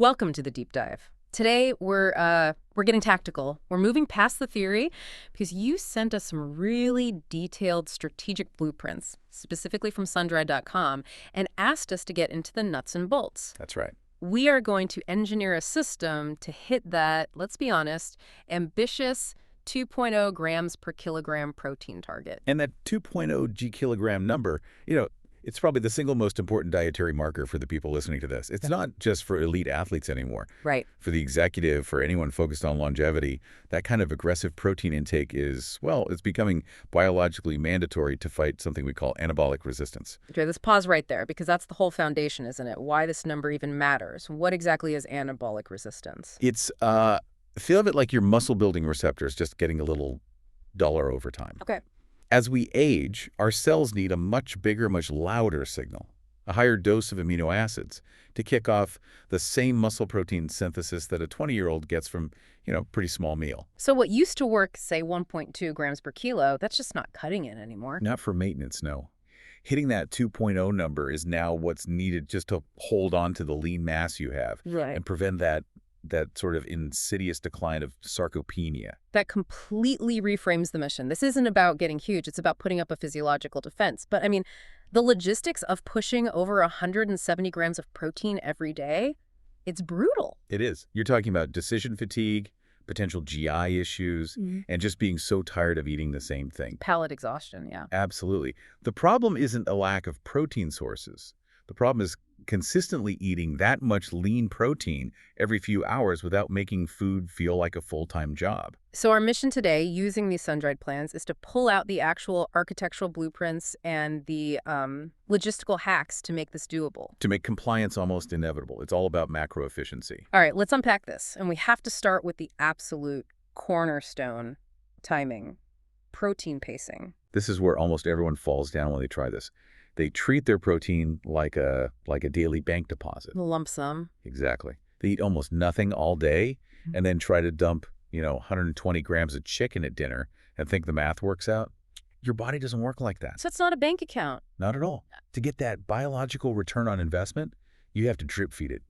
Welcome to the deep dive. Today we're getting tactical. We're moving past the theory because you sent us some really detailed strategic blueprints, specifically from sundry.com, and asked us to get into the nuts and bolts. That's right. We are going to engineer a system to hit that, let's be honest, ambitious 2.0 grams per kilogram protein target. And that 2.0 G kilogram number, it's probably the single most important dietary marker for the people listening to this. It's not just for elite athletes anymore. Right. For the executive, for anyone focused on longevity, that kind of aggressive protein intake is, well, it's becoming biologically mandatory to fight something we call anabolic resistance. Okay, let's pause right there because that's the whole foundation, isn't it? Why this number even matters. What exactly is anabolic resistance? It's, feel of it like your muscle building receptors just getting a little duller over time. Okay. As we age, our cells need a much bigger, much louder signal, a higher dose of amino acids, to kick off the same muscle protein synthesis that a 20-year-old gets from, a pretty small meal. So what used to work, say, 1.2 grams per kilo, that's just not cutting it anymore. Not for maintenance, no. Hitting that 2.0 number is now what's needed just to hold on to the lean mass you have and prevent that sort of insidious decline of sarcopenia. That completely reframes the mission. This isn't about getting huge. It's about putting up a physiological defense. But, I mean, the logistics of pushing over 170 grams of protein every day, it's brutal. It is. You're talking about decision fatigue, potential GI issues, and just being so tired of eating the same thing. Palate exhaustion, yeah. Absolutely. The problem isn't a lack of protein sources. The problem is consistently eating that much lean protein every few hours without making food feel like a full-time job. So our mission today, using these sun-dried plans, is to pull out the actual architectural blueprints and the logistical hacks to make this doable. To make compliance almost inevitable. It's all about macro efficiency. All right, let's unpack this. And we have to start with the absolute cornerstone: timing, protein pacing. This is where almost everyone falls down when they try this. They treat their protein like a daily bank deposit. A lump sum. Exactly. They eat almost nothing all day and then try to dump, 120 grams of chicken at dinner and think the math works out. Your body doesn't work like that. So it's not a bank account. Not at all. To get that biological return on investment, you have to drip feed it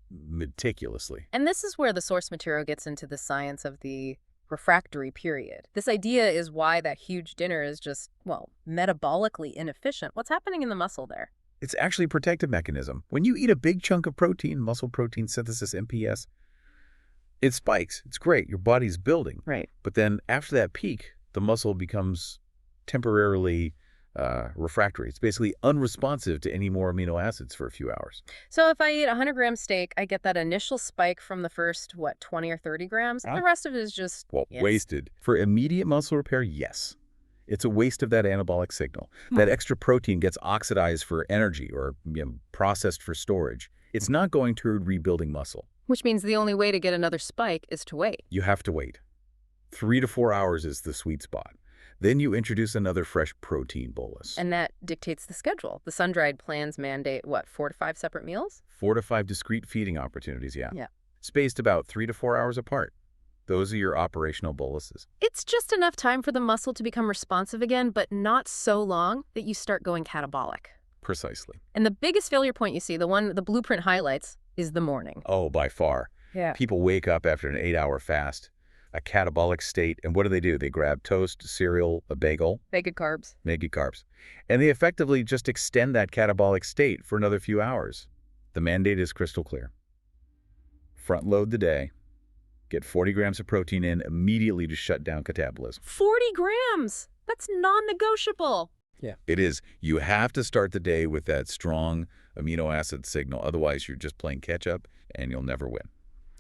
meticulously. And this is where the source material gets into the science of the refractory period. This idea is why that huge dinner is just, well, metabolically inefficient. What's happening in the muscle there? It's actually a protective mechanism. When you eat a big chunk of protein, muscle protein synthesis, MPS, it spikes. It's great. Your body's building. Right. But then after that peak, the muscle becomes temporarily refractory. It's basically unresponsive to any more amino acids for a few hours. So if I eat a 100-gram steak, I get that initial spike from the first, 20 or 30 grams? The rest of it is just... Well, wasted. For immediate muscle repair, yes. It's a waste of that anabolic signal. That extra protein gets oxidized for energy or processed for storage. It's not going toward rebuilding muscle. Which means the only way to get another spike is to wait. You have to wait. 3 to 4 hours is the sweet spot. Then you introduce another fresh protein bolus. And that dictates the schedule. The sun-dried plans mandate, 4 to 5 separate meals? 4 to 5 discrete feeding opportunities, yeah. Yeah. Spaced about 3 to 4 hours apart. Those are your operational boluses. It's just enough time for the muscle to become responsive again, but not so long that you start going catabolic. Precisely. And the biggest failure point you see, the one the blueprint highlights, is the morning. Oh, by far. Yeah. People wake up after an 8-hour fast, a catabolic state, and what do? They grab toast, cereal, a bagel. Make it carbs. Make it carbs. And they effectively just extend that catabolic state for another few hours. The mandate is crystal clear. Front load the day. Get 40 grams of protein in immediately to shut down catabolism. 40 grams! That's non-negotiable. Yeah. It is. You have to start the day with that strong amino acid signal. Otherwise, you're just playing catch up and you'll never win.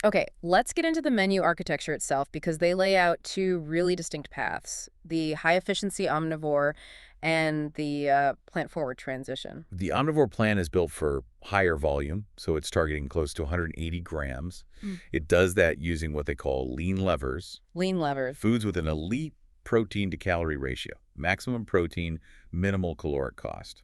Okay, let's get into the menu architecture itself because they lay out two really distinct paths: the high-efficiency omnivore and the plant-forward transition. The omnivore plan is built for higher volume, so it's targeting close to 180 grams. It does that using what they call lean levers. Lean levers. Foods with an elite protein-to-calorie ratio. Maximum protein, minimal caloric cost.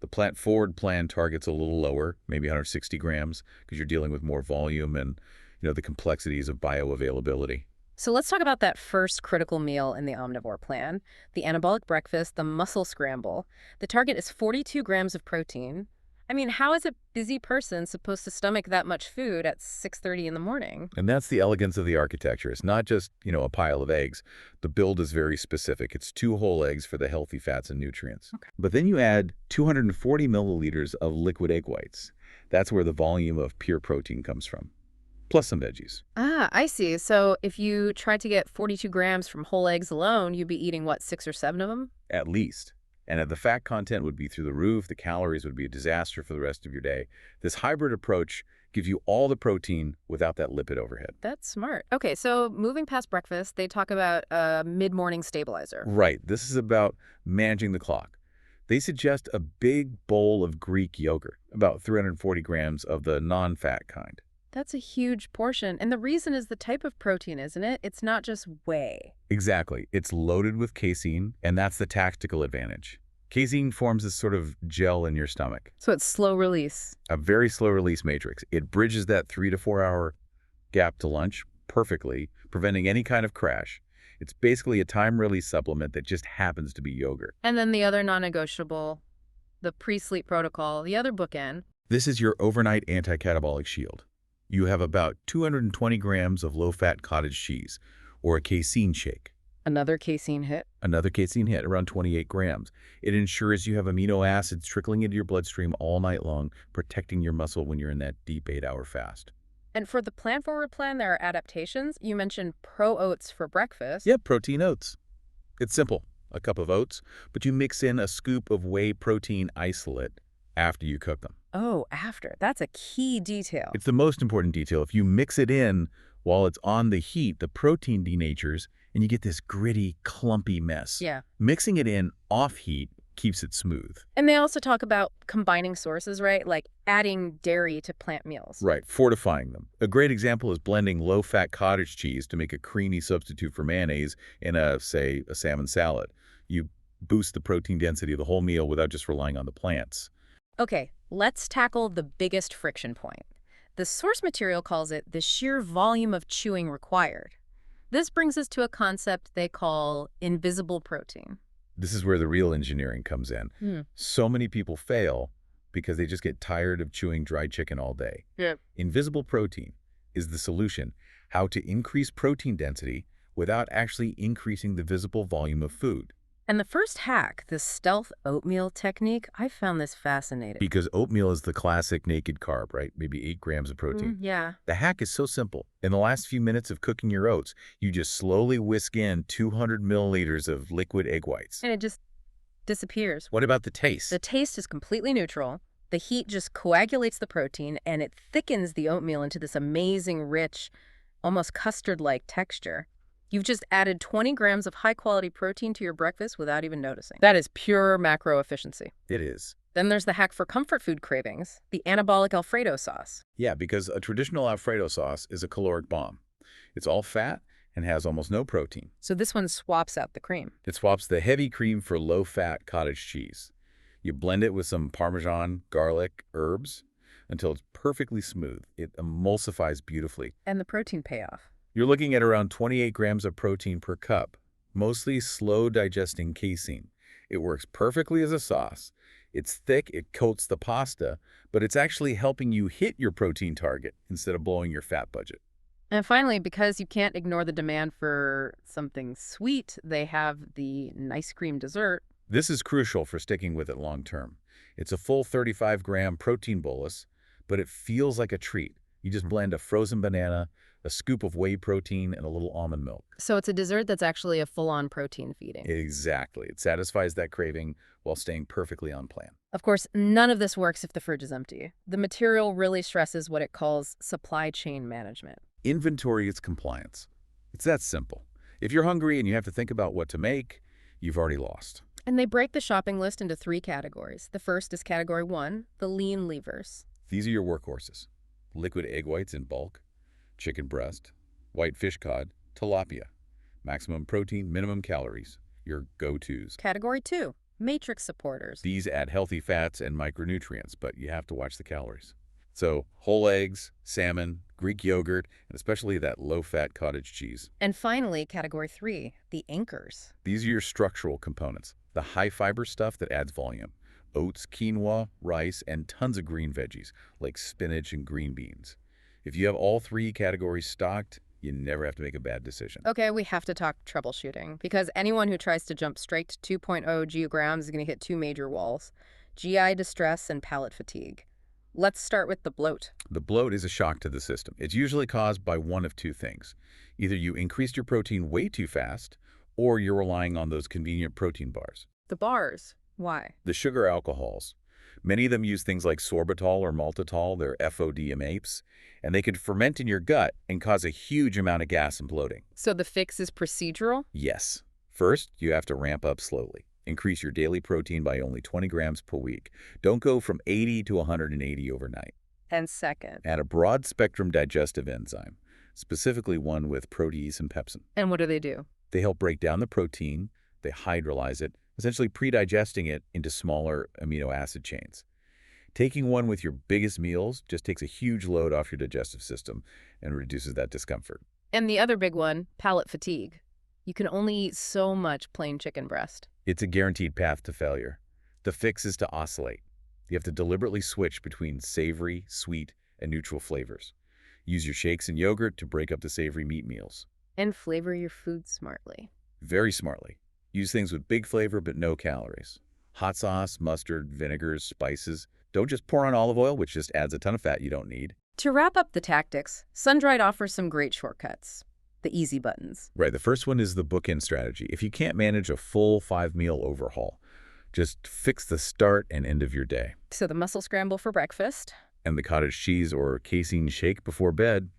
The plant-forward plan targets a little lower, maybe 160 grams, because you're dealing with more volume and the complexities of bioavailability. So let's talk about that first critical meal in the omnivore plan, the anabolic breakfast, the muscle scramble. The target is 42 grams of protein, I mean, how is a busy person supposed to stomach that much food at 6:30 in the morning? And that's the elegance of the architecture. It's not just, a pile of eggs. The build is very specific. It's 2 whole eggs for the healthy fats and nutrients. Okay. But then you add 240 milliliters of liquid egg whites. That's where the volume of pure protein comes from, plus some veggies. Ah, I see. So if you tried to get 42 grams from whole eggs alone, you'd be eating, what, 6 or 7 of them? At least. And the fat content would be through the roof. The calories would be a disaster for the rest of your day. This hybrid approach gives you all the protein without that lipid overhead. That's smart. Okay, so moving past breakfast, they talk about a mid-morning stabilizer. Right. This is about managing the clock. They suggest a big bowl of Greek yogurt, about 340 grams of the non-fat kind. That's a huge portion. And the reason is the type of protein, isn't it? It's not just whey. Exactly. It's loaded with casein, and that's the tactical advantage. Casein forms this sort of gel in your stomach, So it's slow release. a very slow release matrix. It bridges that 3 to 4 hour gap to lunch perfectly, preventing any kind of crash. It's basically a time release supplement that just happens to be yogurt. And then the other non-negotiable, the pre-sleep protocol, the other bookend. This is your overnight anti-catabolic shield. You have about 220 grams of low-fat cottage cheese, or a casein shake. Another casein hit. Another casein hit, around 28 grams. It ensures you have amino acids trickling into your bloodstream all night long, protecting your muscle when you're in that deep 8-hour fast. And for the plan-forward plan, there are adaptations. You mentioned pro oats for breakfast. Yep, protein oats. It's simple. A cup of oats, but you mix in a scoop of whey protein isolate after you cook them. Oh, after. That's a key detail. It's the most important detail. If you mix it in while it's on the heat, the protein denatures, and you get this gritty, clumpy mess. Yeah. Mixing it in off heat keeps it smooth. And they also talk about combining sources, right? Like adding dairy to plant meals. Right, fortifying them. A great example is blending low-fat cottage cheese to make a creamy substitute for mayonnaise in say, a salmon salad. You boost the protein density of the whole meal without just relying on the plants. Okay, let's tackle the biggest friction point. The source material calls it the sheer volume of chewing required. This brings us to a concept they call invisible protein. This is where the real engineering comes in. So many people fail because they just get tired of chewing dry chicken all day. Yep. Invisible protein is the solution. How to increase protein density without actually increasing the visible volume of food. And the first hack, the stealth oatmeal technique, I found this fascinating. Because oatmeal is the classic naked carb, right? Maybe 8 grams of protein. Yeah. The hack is so simple. In the last few minutes of cooking your oats, you just slowly whisk in 200 milliliters of liquid egg whites. And it just disappears. What about the taste? The taste is completely neutral. The heat just coagulates the protein, and it thickens the oatmeal into this amazing, rich, almost custard-like texture. You've just added 20 grams of high-quality protein to your breakfast without even noticing. That is pure macro efficiency. It is. Then there's the hack for comfort food cravings, the anabolic Alfredo sauce. Yeah, because a traditional Alfredo sauce is a caloric bomb. It's all fat and has almost no protein. So this one swaps out the cream. It swaps the heavy cream for low-fat cottage cheese. You blend it with some Parmesan, garlic, herbs until it's perfectly smooth. It emulsifies beautifully. And the protein payoff. You're looking at around 28 grams of protein per cup, mostly slow-digesting casein. It works perfectly as a sauce. It's thick, it coats the pasta, but it's actually helping you hit your protein target instead of blowing your fat budget. And finally, because you can't ignore the demand for something sweet, they have the ice cream dessert. This is crucial for sticking with it long term. It's a full 35-gram protein bolus, but it feels like a treat. You just blend a frozen banana, a scoop of whey protein, and a little almond milk. So it's a dessert that's actually a full-on protein feeding. Exactly. It satisfies that craving while staying perfectly on plan. Of course, none of this works if the fridge is empty. The material really stresses what it calls supply chain management. Inventory is compliance. It's that simple. If you're hungry and you have to think about what to make, you've already lost. And they break the shopping list into 3 categories. The first is category 1, the lean levers. These are your workhorses. Liquid egg whites in bulk, chicken breast, white fish cod, tilapia. Maximum protein, minimum calories. Your go-tos. Category 2, matrix supporters. These add healthy fats and micronutrients, but you have to watch the calories. So whole eggs, salmon, Greek yogurt, and especially that low-fat cottage cheese. And finally, category 3, the anchors. These are your structural components, the high-fiber stuff that adds volume. oats, quinoa, rice, and tons of green veggies like spinach and green beans. If you have all three categories stocked, you never have to make a bad decision. Okay, we have to talk troubleshooting because anyone who tries to jump straight to 2.0 geograms is going to hit two major walls: GI distress and palate fatigue. Let's start with the bloat. The bloat is a shock to the system. It's usually caused by one of two things. Either you increased your protein way too fast, or you're relying on those convenient protein bars. The bars. Why? The sugar alcohols. Many of them use things like sorbitol or maltitol, they're FODMAPes, and they can ferment in your gut and cause a huge amount of gas and bloating. So the fix is procedural? Yes. First, you have to ramp up slowly. Increase your daily protein by only 20 grams per week. Don't go from 80 to 180 overnight. And second. Add a broad-spectrum digestive enzyme, specifically one with protease and pepsin. And what do they do? They help break down the protein, they hydrolyze it, essentially pre-digesting it into smaller amino acid chains. Taking one with your biggest meals just takes a huge load off your digestive system and reduces that discomfort. And the other big one, palate fatigue. You can only eat so much plain chicken breast. It's a guaranteed path to failure. The fix is to oscillate. You have to deliberately switch between savory, sweet, and neutral flavors. Use your shakes and yogurt to break up the savory meat meals. And flavor your food smartly. Very smartly. Use things with big flavor but no calories. Hot sauce, mustard, vinegars, spices. Don't just pour on olive oil, which just adds a ton of fat you don't need. To wrap up the tactics, Sun-Dried offers some great shortcuts. The easy buttons. Right, the first one is the bookend strategy. If you can't manage a full 5-meal overhaul, just fix the start and end of your day. So the mussel scramble for breakfast. And the cottage cheese or casein shake before bed.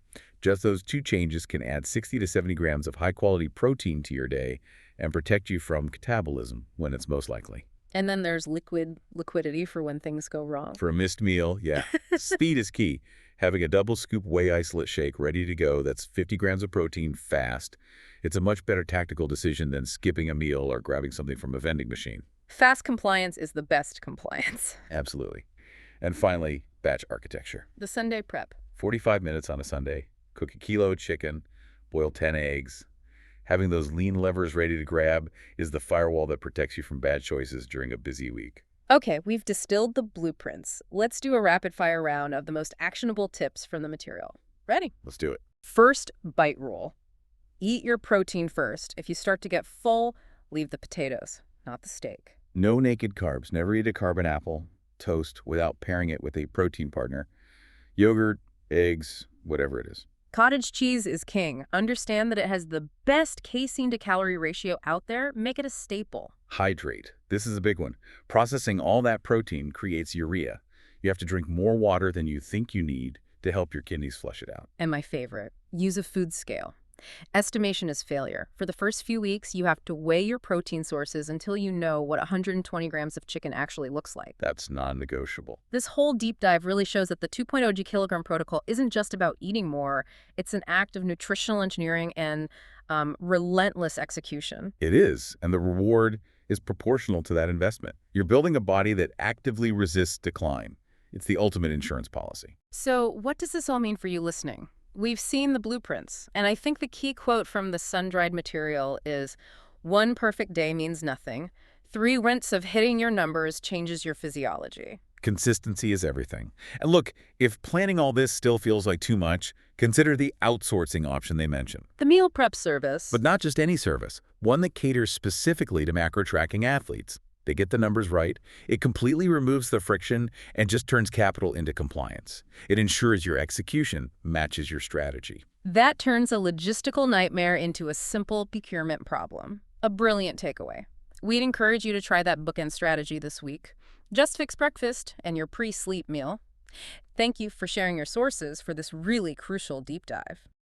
Just those two changes can add 60 to 70 grams of high-quality protein to your day and protect you from catabolism when it's most likely. And then there's liquidity for when things go wrong. For a missed meal, yeah. Speed is key. Having a double scoop whey isolate shake ready to go that's 50 grams of protein fast. It's a much better tactical decision than skipping a meal or grabbing something from a vending machine. Fast compliance is the best compliance. Absolutely. And finally, batch architecture. The Sunday prep. 45 minutes on a Sunday. Cook a kilo of chicken. Boil 10 eggs. Having those lean levers ready to grab is the firewall that protects you from bad choices during a busy week. Okay, we've distilled the blueprints. Let's do a rapid-fire round of the most actionable tips from the material. Ready? Let's do it. First, bite rule. Eat your protein first. If you start to get full, leave the potatoes, not the steak. No naked carbs. Never eat a carbon apple, toast, without pairing it with a protein partner. Yogurt, eggs, whatever it is. Cottage cheese is king. Understand that it has the best casein to calorie ratio out there. Make it a staple. Hydrate. This is a big one. Processing all that protein creates urea. You have to drink more water than you think you need to help your kidneys flush it out. And my favorite, use a food scale. Estimation is failure. For the first few weeks, you have to weigh your protein sources until you know what 120 grams of chicken actually looks like. That's non-negotiable. This whole deep dive really shows that the 2.0 g-kilogram protocol isn't just about eating more. It's an act of nutritional engineering and relentless execution. It is, and the reward is proportional to that investment. You're building a body that actively resists decline. It's the ultimate insurance policy. So what does this all mean for you listening? We've seen the blueprints, and I think the key quote from the sun-dried material is, "One perfect day means nothing. 3 rinses of hitting your numbers changes your physiology." Consistency is everything. And look, if planning all this still feels like too much, consider the outsourcing option they mentioned. The meal prep service. But not just any service, one that caters specifically to macro-tracking athletes. They get the numbers right, it completely removes the friction, and just turns capital into compliance. It ensures your execution matches your strategy. That turns a logistical nightmare into a simple procurement problem. A brilliant takeaway. We'd encourage you to try that bookend strategy this week. Just fix breakfast and your pre-sleep meal. Thank you for sharing your sources for this really crucial deep dive.